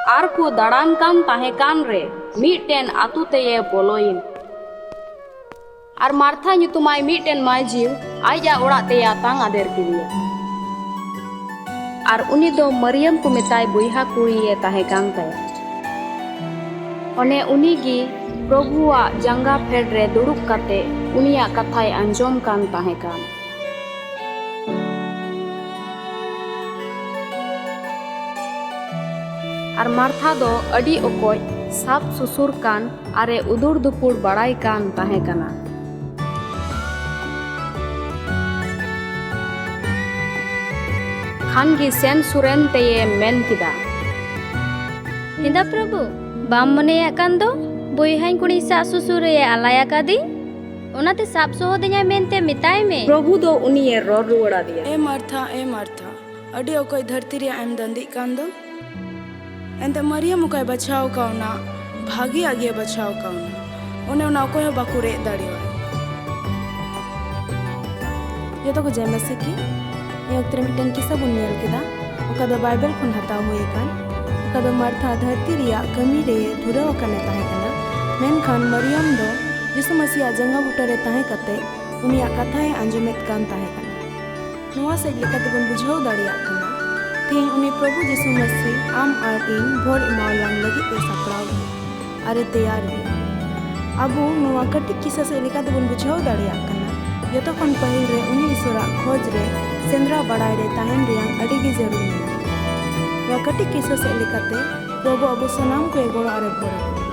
are को दाड़ान कान ताहे कान रे मीटेन आतु तेये बोलोइन आर मार्था ᱧᱩᱛᱩᱢᱟᱭ मीटेन माइजिव आजा ओड़ा तेया तांग आदेर किलिया आर उनी दो मरियम को मेताय बुइहा कुड़िये ताहे कान ताया ओने उनी गी प्रभुआ जंगा फेड रे दुड़ुब काते उनिया कथाय अंजोम कान ताहे कान आर मार्था दो अडी ओकोय साफ सुसुर कान आरे उदुर दुपुर बड़ाई कान ताहे काना खानगी सेन सुरेन तेये मेन किदा हिंदा प्रभु बाम मने कान दो बोइहाइन कुणी सासु सुरे आलाया कादी ओनाते साप सोहदenya मेनते मिताय में प्रभु दो उनिये रोर रुवड़ा दिया ए मार्था अडी ओकोय धरती रे एम दंदी कान दो एंते मरियम ओकोय बचाव काउना भागी आगे बचाव काउना ओने ओना ओकोय बाकुरे दाड़िवा ये तो को जेमसे की ये ओक्तरे मिटन किसा बुन नेल केदा ओका दो बाइबल खुन हताव होए कान ओका दो मार्था धरती रिया कमी रे धुराव काने ताहे काना मेनखान मरियम दो यीशु मसीह जंगा बुटरे ताहे कते उनिया कथाए आंजमेत कान ताहे काना नोआ से लेकाते बन बुझाव दाड़िया काना तेन उनी प्रभु यीशु मसीह आम आर इन भोर इमावलांग लगी ते सपड़ाव अरे तैयार है अबो नोआ कटी किसा से लेकाते बन बुझाव दाड़िया काना यतो खन पहिल रे उनी ईश्वरा खोज रे सेंद्रा बड़ाई रे ताहेन रियांग अड़ी गे जरूर मेना नोआ कटी किसा से लेकाते प्रभु अबो सनाम को एगोड़ आरे भोर